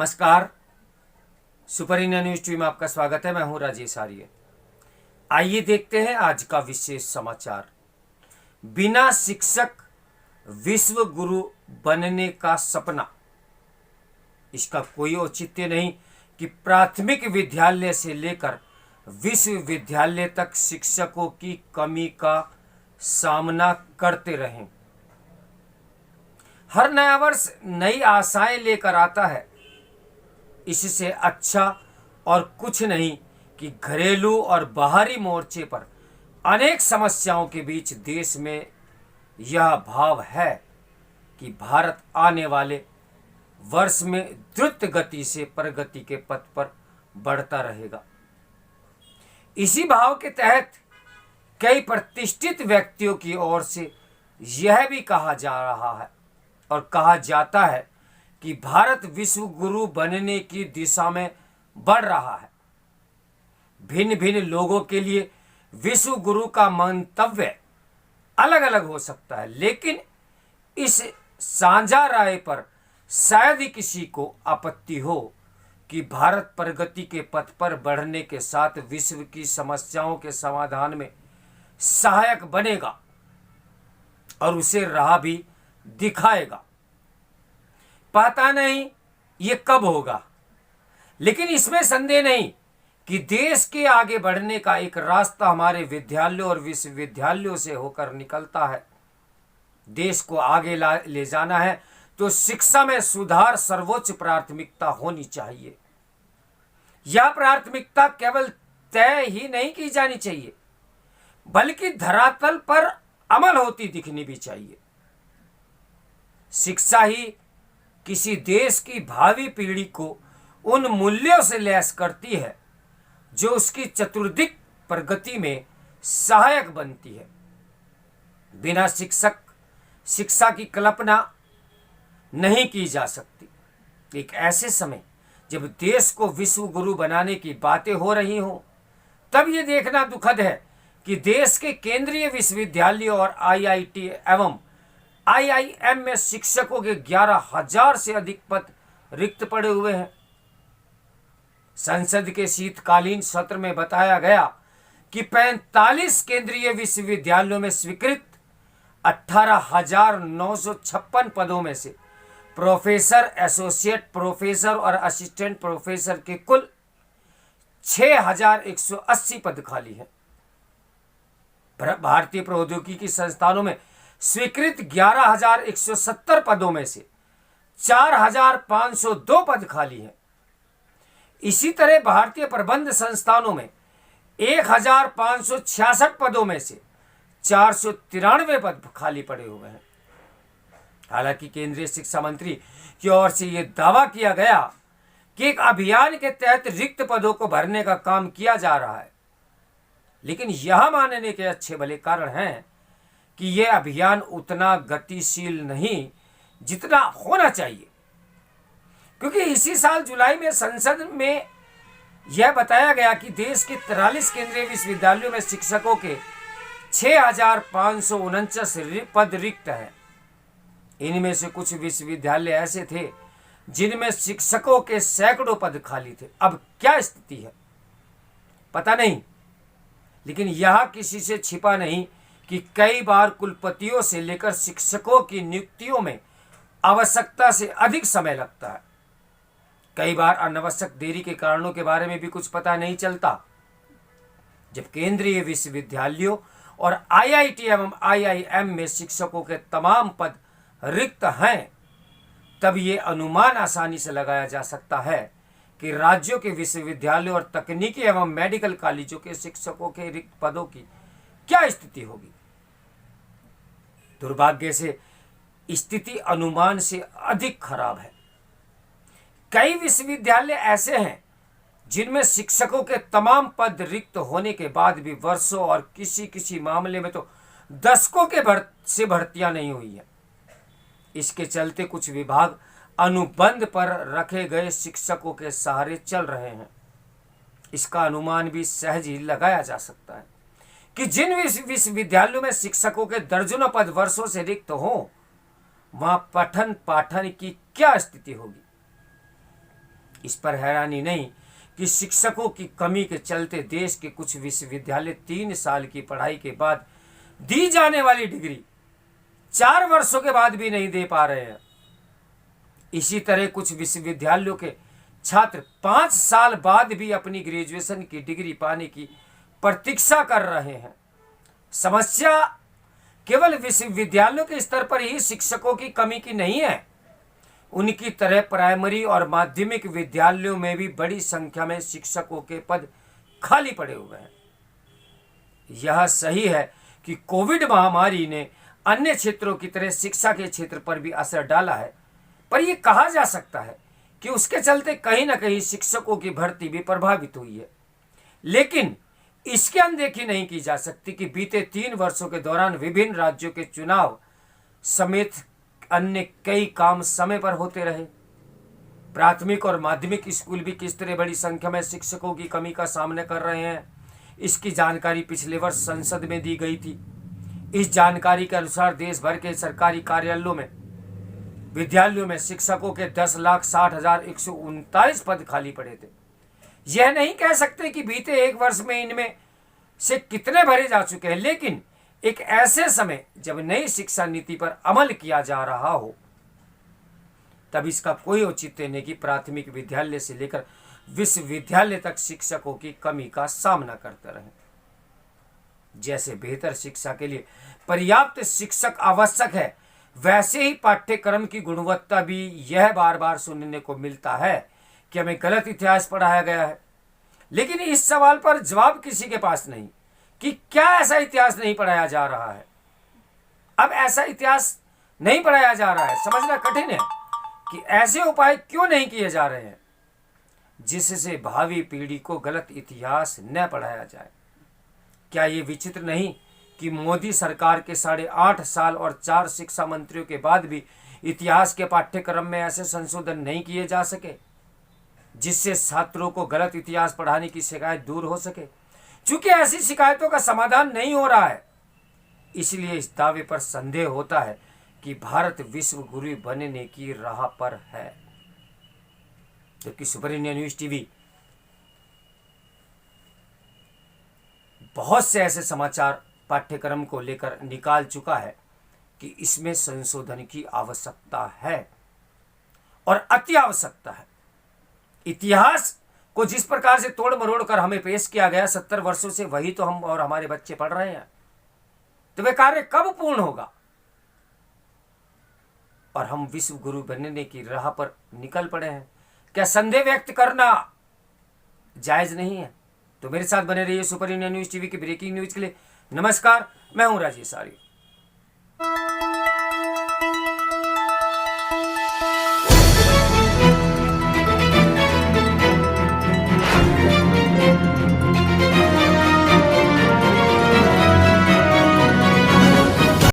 नमस्कार। Super India news team में आपका स्वागत है। मैं हूं राजेश आर्य। आइए देखते हैं आज का विशेष समाचार। बिना शिक्षक विश्व गुरु बनने का सपना। इसका कोई औचित्य नहीं कि प्राथमिक विद्यालय से लेकर विश्वविद्यालय तक शिक्षकों की कमी का सामना करते रहें। हर नया वर्ष नई आशाएं लेकर आता है। इससे अच्छा और कुछ नहीं कि घरेलू और बाहरी मोर्चे पर अनेक समस्याओं के बीच देश में यह भाव है कि भारत आने वाले वर्ष में द्रुत गति से प्रगति के पथ पर बढ़ता रहेगा। इसी भाव के तहत कई प्रतिष्ठित व्यक्तियों की ओर से यह भी कहा जा रहा है और कहा जाता है कि भारत विश्व गुरु बनने की दिशा में बढ़ रहा है। भिन्न भिन्न लोगों के लिए विश्व गुरु का मंतव्य अलग अलग हो सकता है, लेकिन इस साझा राय पर शायद ही किसी को आपत्ति हो कि भारत प्रगति के पथ पर बढ़ने के साथ विश्व की समस्याओं के समाधान में सहायक बनेगा और उसे राह भी दिखाएगा। पता नहीं ये कब होगा, लेकिन इसमें संदेह नहीं कि देश के आगे बढ़ने का एक रास्ता हमारे विद्यालयों और विश्वविद्यालयों से होकर निकलता है। देश को आगे ले जाना है तो शिक्षा में सुधार सर्वोच्च प्राथमिकता होनी चाहिए। यह प्राथमिकता केवल तय ही नहीं की जानी चाहिए, बल्कि धरातल पर अमल होती दिखनी भी चाहिए। शिक्षा ही किसी देश की भावी पीढ़ी को उन मूल्यों से लैस करती है जो उसकी चतुर्दिक प्रगति में सहायक बनती है। बिना शिक्षा की कल्पना नहीं की जा सकती। एक ऐसे समय जब देश को विश्व गुरु बनाने की बातें हो रही हों, तब यह देखना दुखद है कि देश के केंद्रीय विश्वविद्यालयों और आईआईटी एवं आईआईएम में शिक्षकों के 11,000 से अधिक पद रिक्त पड़े हुए हैं। संसद के शीतकालीन सत्र में बताया गया कि 45 केंद्रीय विश्वविद्यालयों में स्वीकृत 18,956 पदों में से प्रोफेसर, एसोसिएट प्रोफेसर और असिस्टेंट प्रोफेसर के कुल 6,180 पद खाली हैं। भारतीय प्रौद्योगिकी संस्थानों में स्वीकृत 11,170 पदों में से 4,502 पद खाली हैं। इसी तरह भारतीय प्रबंध संस्थानों में 1,566 पदों में से 493 पद खाली पड़े हुए हैं। हालांकि केंद्रीय शिक्षा मंत्री की ओर से यह दावा किया गया कि एक अभियान के तहत रिक्त पदों को भरने का काम किया जा रहा है, लेकिन यह मानने के अच्छे भले कारण हैं कि यह अभियान उतना गतिशील नहीं जितना होना चाहिए, क्योंकि इसी साल जुलाई में संसद में यह बताया गया कि देश के 43 केंद्रीय विश्वविद्यालयों में शिक्षकों के 6,549 पद रिक्त हैं। इनमें से कुछ विश्वविद्यालय ऐसे थे जिनमें शिक्षकों के सैकड़ों पद खाली थे। अब क्या स्थिति है पता नहीं, लेकिन यह किसी से छिपा नहीं कि कई बार कुलपतियों से लेकर शिक्षकों की नियुक्तियों में आवश्यकता से अधिक समय लगता है। कई बार अनावश्यक देरी के कारणों के बारे में भी कुछ पता नहीं चलता। जब केंद्रीय विश्वविद्यालयों और आईआईटी एवं आईआईएम में शिक्षकों के तमाम पद रिक्त हैं, तब ये अनुमान आसानी से लगाया जा सकता है कि राज्यों के विश्वविद्यालयों और तकनीकी एवं मेडिकल कॉलेजों के शिक्षकों के रिक्त पदों की क्या स्थिति होगी। दुर्भाग्य से स्थिति अनुमान से अधिक खराब है। कई विश्वविद्यालय ऐसे हैं जिनमें शिक्षकों के तमाम पद रिक्त होने के बाद भी वर्षों और किसी किसी मामले में तो दशकों के भर्तियां नहीं हुई है। इसके चलते कुछ विभाग अनुबंध पर रखे गए शिक्षकों के सहारे चल रहे हैं। इसका अनुमान भी सहज ही लगाया जा सकता है कि जिन विश्वविद्यालयों में शिक्षकों के दर्जनों पद वर्षों से रिक्त हों, वहां पठन पाठन की क्या स्थिति होगी। इस पर हैरानी नहीं कि शिक्षकों की कमी के चलते देश के कुछ विश्वविद्यालय 3 साल की पढ़ाई के बाद दी जाने वाली डिग्री 4 वर्षों के बाद भी नहीं दे पा रहे हैं। इसी तरह कुछ विश्वविद्यालयों के छात्र 5 साल बाद भी अपनी ग्रेजुएशन की डिग्री पाने की प्रतीक्षा कर रहे हैं। समस्या केवल विश्वविद्यालयों के स्तर पर ही शिक्षकों की कमी की नहीं है, उनकी तरह प्राइमरी और माध्यमिक विद्यालयों में भी बड़ी संख्या में शिक्षकों के पद खाली पड़े हुए हैं। यह सही है कि कोविड महामारी ने अन्य क्षेत्रों की तरह शिक्षा के क्षेत्र पर भी असर डाला है, पर यह कहा जा सकता है कि उसके चलते कहीं ना कहीं शिक्षकों की भर्ती भी प्रभावित हुई है। लेकिन इसकी अनदेखी नहीं की जा सकती कि बीते 3 वर्षों के दौरान विभिन्न राज्यों के चुनाव समेत अन्य कई काम समय पर होते रहे। प्राथमिक और माध्यमिक स्कूल भी किस तरह बड़ी संख्या में शिक्षकों की कमी का सामना कर रहे हैं, इसकी जानकारी पिछले वर्ष संसद में दी गई थी। इस जानकारी के अनुसार देश भर के सरकारी कार्यालयों में विद्यालयों में शिक्षकों के 10,60,139 पद खाली पड़े थे। यह नहीं कह सकते कि बीते 1 वर्ष में इनमें से कितने भरे जा चुके हैं, लेकिन एक ऐसे समय जब नई शिक्षा नीति पर अमल किया जा रहा हो तब इसका कोई औचित्य नहीं कि प्राथमिक विद्यालय से लेकर विश्वविद्यालय तक शिक्षकों की कमी का सामना करते रहे। जैसे बेहतर शिक्षा के लिए पर्याप्त शिक्षक आवश्यक है, वैसे ही पाठ्यक्रम की गुणवत्ता भी यह बार बार सुनने को मिलता है कि हमें गलत इतिहास पढ़ाया गया है। लेकिन इस सवाल पर जवाब किसी के पास नहीं कि क्या ऐसा इतिहास नहीं पढ़ाया जा रहा है। अब ऐसा इतिहास नहीं पढ़ाया जा रहा है, समझना कठिन है कि ऐसे उपाय क्यों नहीं किए जा रहे हैं जिससे भावी पीढ़ी को गलत इतिहास न पढ़ाया जाए। क्या ये विचित्र नहीं कि मोदी सरकार के 8.5 साल और 4 शिक्षा मंत्रियों के बाद भी इतिहास के पाठ्यक्रम में ऐसे संशोधन नहीं किए जा सके जिससे छात्रों को गलत इतिहास पढ़ाने की शिकायत दूर हो सके। चूंकि ऐसी शिकायतों का समाधान नहीं हो रहा है, इसलिए इस दावे पर संदेह होता है कि भारत विश्व गुरु बनने की राह पर है। जबकि सुपर इंडिया न्यूज टीवी बहुत से ऐसे समाचार पाठ्यक्रम को लेकर निकाल चुका है कि इसमें संशोधन की आवश्यकता है और अति आवश्यकता है। इतिहास को जिस प्रकार से तोड़ मरोड़ कर हमें पेश किया गया 70 वर्षों से, वही तो हम और हमारे बच्चे पढ़ रहे हैं। तो वह कार्य कब पूर्ण होगा और हम विश्व गुरु बनने की राह पर निकल पड़े हैं। क्या संदेह व्यक्त करना जायज नहीं है? तो मेरे साथ बने रहिए सुपर इंडिया न्यूज टीवी की ब्रेकिंग न्यूज के लिए। नमस्कार, मैं हूं राजेश आर्य।